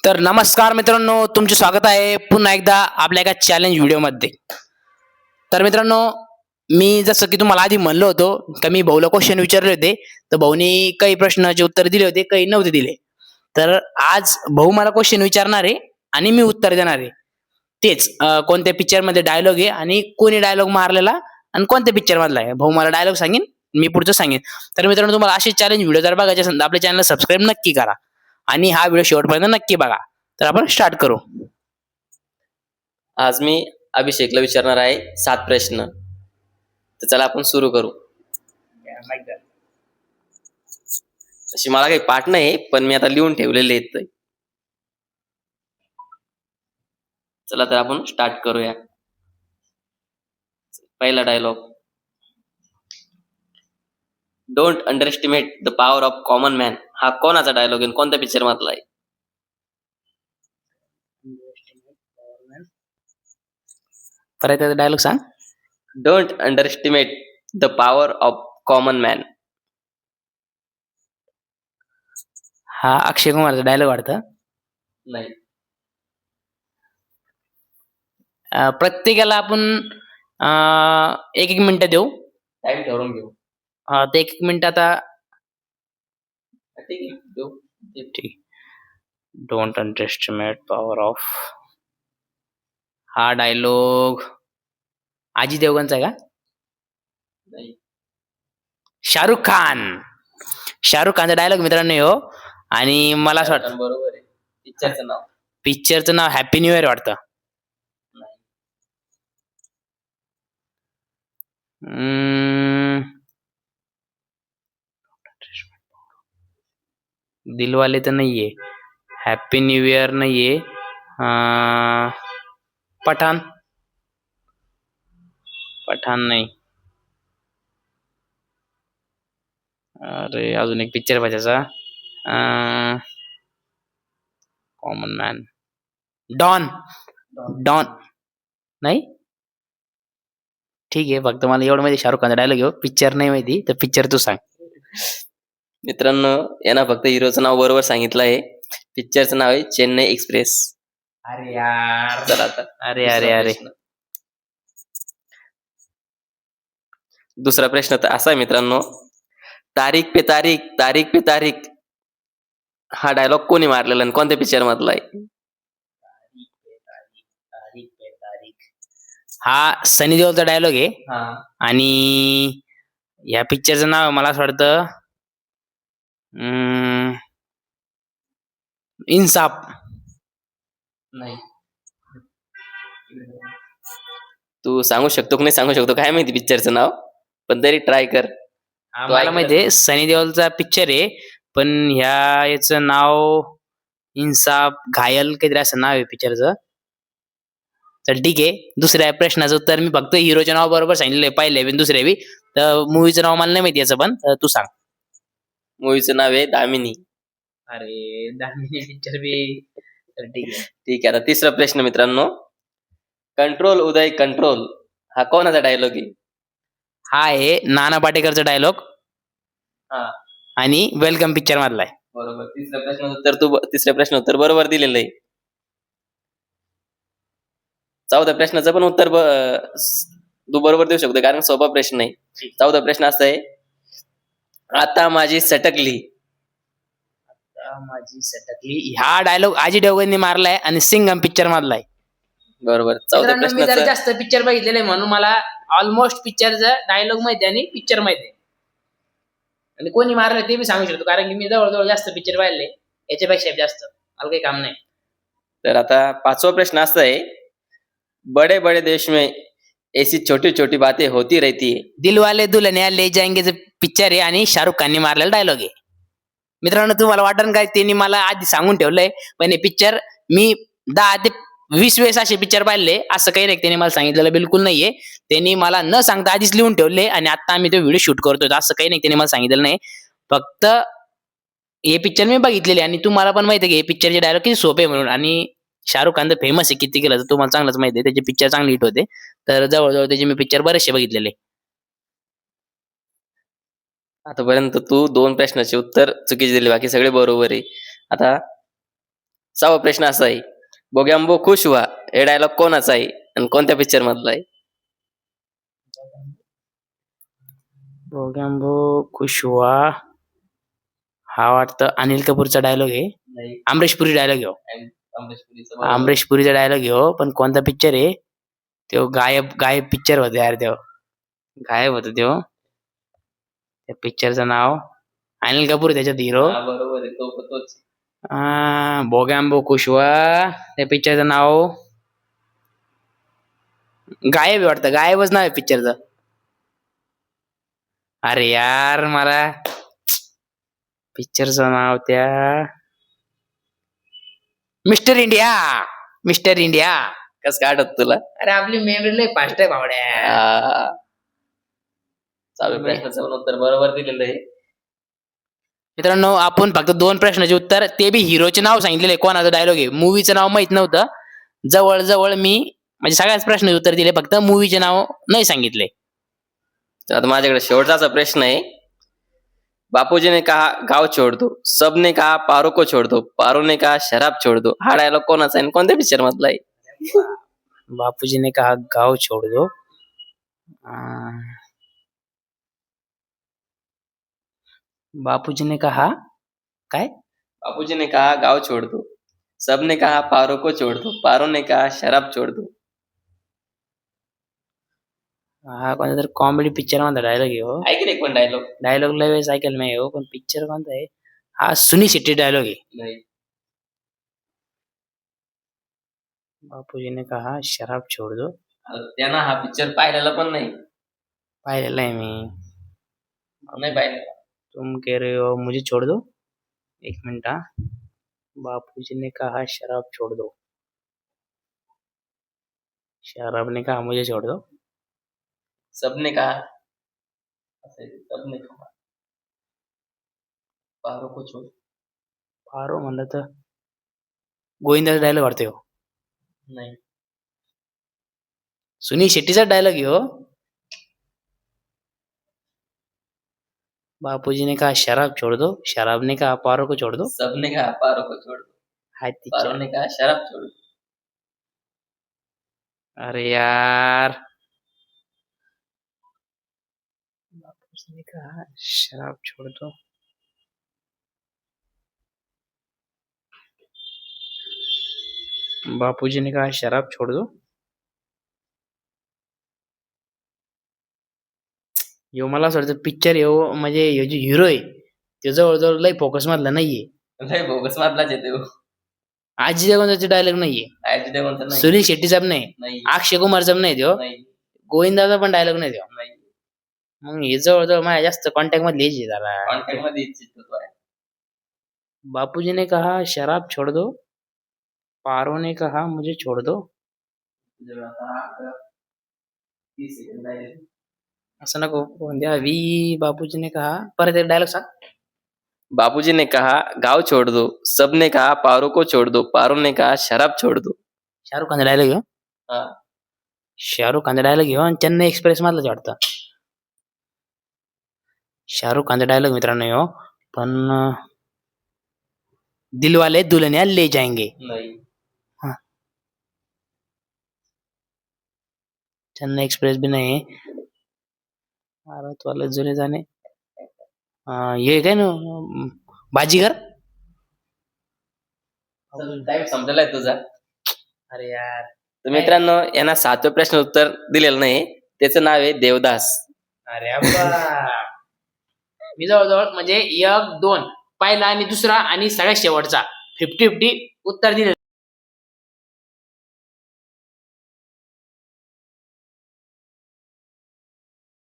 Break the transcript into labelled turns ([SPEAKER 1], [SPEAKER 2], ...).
[SPEAKER 1] तर नमस्कार मित्रांनो, तुमचे स्वागत आहे पुन्हा एकदा आपल्या एका चॅलेंज व्हिडिओमध्ये. तर मित्रांनो, मी जसं की तुम्हाला आधी म्हणलो होतो का मी भाऊला क्वेश्चन विचारले होते, तर भाऊनी काही प्रश्नाचे उत्तर दिले होते, काही नव्हते दिले. तर आज भाऊ मला क्वेश्चन विचारणार आहे आणि मी उत्तर देणार आहे. तेच कोणत्या पिक्चर मध्ये डायलॉग आहे आणि कोणी डायलॉग मारलेला आणि कोणत्या पिक्चर मधला आहे. भाऊ मला डायलॉग सांगेन, मी पुढचं सांगेन. तर मित्रांनो, तुम्हाला असे चॅलेंज व्हिडिओ जर बघायचे असेल तर आपल्या चॅनलला सबस्क्राईब नक्की करा आणि हा व्हिडिओ शेवटपर्यंत नक्की बघा. तर आपण स्टार्ट करू.
[SPEAKER 2] आज मी अभिषेकला विचारणार आहे 7 प्रश्न. तर चला आपण सुरू करू. तशी मला काही पाठ नाही, पण मी आता लिहून ठेवलेले आहेत. चला तर आपण स्टार्ट करूया. पहिला dialogue. Don't underestimate the power of common man. हा कोणाचा डायलॉग आहे, कोणत्या पिक्चर मधला आहे?
[SPEAKER 1] परत त्याचा डायलॉग सांग.
[SPEAKER 2] Don't underestimate the power of common man.
[SPEAKER 1] हा अक्षय कुमारचा डायलॉग वाटतं.
[SPEAKER 2] नाही.
[SPEAKER 1] प्रत्येकाला आपण एक एक मिनिटं देऊ.
[SPEAKER 2] टाइम ठरवून घेऊ.
[SPEAKER 1] ते एक एक मिनिट आता.
[SPEAKER 2] ठीक आहे, देऊ.
[SPEAKER 1] ठीक. Don't underestimate power of. हा डायलॉग अजय देवगणचा आहे का?
[SPEAKER 2] नाही.
[SPEAKER 1] शाहरुख खानचा डायलॉग मित्रांनो हो. आणि मला असं वाटतं
[SPEAKER 2] बरोबर आहे. पिक्चरचं नाव.
[SPEAKER 1] पिक्चरचं नाव हॅपी न्यू इयर वाटतं. दिलवाले तर नाहीये, हॅपी न्यू इयर नाहीये. पठाण नाही. अरे अजून एक पिक्चर पाहिजे. Common man. डॉन नाही. ठीक आहे, फक्त मला एवढं माहिती शाहरुख खानचा डायलॉग घेऊ, पिक्चर नाही माहिती. तर पिक्चर तू सांग.
[SPEAKER 2] मित्रांनो, यांना फक्त हिरोचं नाव बरोबर सांगितलं आहे. पिक्चरचं नाव आहे चेन्नई एक्सप्रेस.
[SPEAKER 1] अरे यार.
[SPEAKER 2] चला आता
[SPEAKER 1] अरे
[SPEAKER 2] दुसरा प्रश्न तर असा आहे मित्रांनो. तारीख पे तारीख हा डायलॉग कोणी मारलेला आणि कोणत्या पिक्चर मधला आहे?
[SPEAKER 1] हा सनी देओलचा डायलॉग आहे आणि या पिक्चरचं नाव मला असं वाटतं इन्साफ.
[SPEAKER 2] नाही. तू सांगू शकतो की नाही सांगू शकतो काय माहिती पिक्चरचं नाव, पण तरी ट्राय कर.
[SPEAKER 1] मला माहिती आहे सनी देओलचा पिक्चर आहे, पण याचं नाव इन्साफ घायल काहीतरी असं नाव आहे पिक्चरचं. तर ठीक आहे, दुसऱ्या प्रश्नाचं उत्तर मी फक्त हिरोच्या नाव बरोबर सांगितलं पहिले पण दुसऱ्या बी. तर मूवीचं नाव मला नाही माहिती याचं, पण तू सांग.
[SPEAKER 2] मूवीचं नाव आहे दामिनी.
[SPEAKER 1] अरे दामिनी पिक्चर बी. तर ठीक आहे.
[SPEAKER 2] ठीक आहे. आता तिसरा प्रश्न मित्रांनो. कंट्रोल उदय कंट्रोल हा कोणाचा डायलॉग आहे?
[SPEAKER 1] हा आहे नाना पाटेकरचा डायलॉग आणि वेलकम पिक्चर मधला आहे.
[SPEAKER 2] बरोबर. तिसऱ्या प्रश्न उत्तर बरोबर दिलेलं आहे. चौथ्या प्रश्नाचं पण उत्तर तू बरोबर देऊ शकतो, कारण सोपा प्रश्न आहे. चौथा प्रश्न असा आहे. आता माझी सटकली.
[SPEAKER 1] हा डायलॉग अजय देवगणने मारलाय आणि सिंगम पिक्चर मधला आहे.
[SPEAKER 2] बरोबर. चौथ्या प्रश्नाचं
[SPEAKER 1] जास्त पिक्चर बघितलेलं आहे म्हणून मला ऑलमोस्ट पिक्चरचा डायलॉग माहिती आणि पिक्चर माहिती आहे. आणि कोणी मारलं ते मी सांगू शकतो, कारण की मी जवळजवळ जास्त पिक्चर पाहिले याच्यापेक्षा जास्त. मला काही काम नाही.
[SPEAKER 2] तर आता पाचवा प्रश्न असा आहे. बड़े बड़े देश में ऐसी छोटी छोटी बातें होती रहती है.
[SPEAKER 1] दिलवाले दुल्हनिया ले जाएंगे पिक्चर आहे आणि शाहरुख खानने मारलेला डायलॉग आहे. मित्रांनो, तुम्हाला वाटण काय, त्यांनी मला आधी सांगून ठेवलंय, पण हे पिक्चर मी 10 ते 20 वेळेस असे पिक्चर पाहिले. असं काही नाही त्यांनी मला सांगितलेलं बिलकुल नाहीये. त्यांनी मला न सांगता आधीच लिहून ठेवले आणि आता आम्ही तो व्हिडिओ शूट करतोय. असं काही नाही त्यांनी मला सांगितलेलं नाही. फक्त हे पिक्चर मी बघितलेले आणि तुम्हाला पण माहिती आहे की हे पिक्चरचे डायलॉग किती सोपे म्हणून. आणि शाहरुख खान तर फेमस आहे किती केलं तर तुम्हाला चांगलंच माहिती आहे. त्याचे पिक्चर चांगले हिट होते. तर जवळजवळ त्याचे मी पिक्चर बरेचसे बघितलेले.
[SPEAKER 2] आतापर्यंत तू 2 प्रश्नाचे उत्तर चुकीचे दिले, बाकी सगळे बरोबर आहे. आता 6वा प्रश्न असा आहे, बोग्यांबो खुश व्हा हे डायलॉग कोणाचा आहे आणि कोणत्या पिक्चर मधला आहे?
[SPEAKER 1] बोगॅम्बो खुश हुआ हा वाटतं अनिल कपूरचा डायलॉग आहे.
[SPEAKER 2] नाही,
[SPEAKER 1] अमरीश पुरी डायलॉग घेऊ.
[SPEAKER 2] अमरीश पुरीचा बरोबर.
[SPEAKER 1] अमरीश पुरीचा डायलॉग घेऊ, पण कोणता पिक्चर आहे? तो गायब गायब पिक्चर होता यार, तो गायब होता तो. त्या पिक्चरचं नाव अनिल कपूर त्याच्यात हिरो.
[SPEAKER 2] हा, बरोबर आहे, तोच.
[SPEAKER 1] बोगॅम्बो खुश हुआ त्या पिक्चरचं नाव गायब आहे वाटतं, गायबच नाव आहे पिक्चरचं. अरे यार मला पिक्चरचं नाव त्या मिस्टर इंडिया. Mister India.
[SPEAKER 2] कस काय आठवत तुला?
[SPEAKER 1] अरे आपली मेमरी लय फास्ट आहे बावड्या.
[SPEAKER 2] आ, 6व्या प्रश्नाचं पण उत्तर बरोबर दिलेलं आहे.
[SPEAKER 1] मित्रांनो आपण फक्त 2 प्रश्नाचे उत्तर, ते बी हिरोचे नाव सांगितलेले, कोणाचा डायलॉग आहे. मूवीचं नाव माहित नव्हतं. जवळ जवळ मी म्हणजे सगळ्याच प्रश्नाचे उत्तर दिले, फक्त मूवीचे नाव नाही सांगितले.
[SPEAKER 2] तर आता माझ्याकडे शेवटचा असा प्रश्न आहे, बापूजी ने कहा गाव छोड़ दो, सब ने कहा पारो को छोड़ दो, पारो ने कहा शराब छोड़ दो, हा डायलॉग कोणाचा आहे आणि कोणत्या पिक्चर मधला आहे?
[SPEAKER 1] बापूजी ने कहा गाव छोड़ दो. अं, बापूजी ने कहा काय?
[SPEAKER 2] बापूजी ने कहा गाव छोड़ दो, सब ने कहा पारो को छोड़ दो, पारो ने कहा शराब छोड़ दो.
[SPEAKER 1] हा कोणता तरी कॉमेडी पिक्चर मधला डायलॉग आहे हो.
[SPEAKER 2] ऐक रे पण डायलॉग.
[SPEAKER 1] डायलॉग लय वेळेस ऐकायला नाही हो, पण पिक्चर कोणता आहे? हा सुनी शेट्टी डायलॉग आहे.
[SPEAKER 2] नाही,
[SPEAKER 1] बापूजी ने कहा शराब छोड़ दो.
[SPEAKER 2] त्यांना हा पिक्चर पाहिलेला पण नाही.
[SPEAKER 1] पाहिलेला आहे मी.
[SPEAKER 2] नाही पाहिलेला.
[SPEAKER 1] तुम कह रहे हो मुझे छोड़ दो. एक मिनिट हा. बापूजी ने कहा शराब छोड़ दो. शराब ने कहा मुझे छोड़ दो.
[SPEAKER 2] सबने कहा, सबने कहा पारो को छोड़.
[SPEAKER 1] फारो म्हणलं तर गोविंदाचा डायलॉग वाटतोय हो.
[SPEAKER 2] नाही,
[SPEAKER 1] सुनी शेट्टीचा डायलॉग आहे हो. बापूजी ने कहा शराब छोड़ दो, शराब ने कहा पारो को छोड़ दो.
[SPEAKER 2] सबने कहा पारो को छोड़ दो,
[SPEAKER 1] हाय
[SPEAKER 2] पारो
[SPEAKER 1] तिच्या.
[SPEAKER 2] ने कहा शराब छोड़ दो.
[SPEAKER 1] अरे यार बापूजी ने कहा शराब छोड़ दो. बापूजी ने कहा शराब छोड़ दो. यो मला असं वाटतं पिक्चर यो म्हणजे ह्यो जो हिरो आहे तो जवळजवळ लय फोकस मधला नाहीये.
[SPEAKER 2] नाही, बोगस मधलाच येते हो.
[SPEAKER 1] आजी देवगणचा डायलॉग नाहीये.
[SPEAKER 2] आयटी देवनचा नाही.
[SPEAKER 1] सुनील शेट्टीचा पण नाही.
[SPEAKER 2] नाही,
[SPEAKER 1] अक्षय कुमारचा पण नाही तो.
[SPEAKER 2] नाही,
[SPEAKER 1] गोविंदाचा पण डायलॉग नाही तो.
[SPEAKER 2] नाही.
[SPEAKER 1] मग हे जवळजवळ माझ्या जास्त कॉन्टॅक्ट मध्ये लिहायचे जरा.
[SPEAKER 2] कॉन्टॅक्ट मध्ये इच्छित होतो आहे.
[SPEAKER 1] बापूजी ने कहा शराब छोड़ दो, पारो ने कहा मुझे छोड़ दो.
[SPEAKER 2] तुझ्याकडे आता 30 सेकंद आहे.
[SPEAKER 1] असं नको कोणत्या वी. बापूजी ने कहा परत एक डायलॉग सांग.
[SPEAKER 2] बापूजी ने कहा गांव छोड़ दो, सबने कहा पारो को छोड़ दो, पारो ने कहा शराब छोड़ दो.
[SPEAKER 1] शाहरुख खानचा डायलॉग घेऊ.
[SPEAKER 2] हा.
[SPEAKER 1] शाहरुख खानचा डायलॉग घेऊ आणि चेन्नई एक्सप्रेस मधलाच वाटतं. शाहरुख खानचा डायलॉग मित्रांनो ह्यो, पण दिलवाले दुल्हनिया ले जाएंगे.
[SPEAKER 2] नाही,
[SPEAKER 1] चेन्नई एक्सप्रेस भी नाही. भारत वाले जुने जाणे. हे काय ना बाजीगर.
[SPEAKER 2] टाइम संपलेला आहे तुझा.
[SPEAKER 1] अरे यार
[SPEAKER 2] तर मित्रांनो, यांना 7व्या प्रश्न उत्तर दिलेलं नाही. त्याचं नाव आहे देवदास.
[SPEAKER 1] अरे अब्बा. मी जवळजवळ म्हणजे 1 2 पहिला आणि दुसरा आणि सगळ्यात शेवटचा 50-50 उत्तर दिले.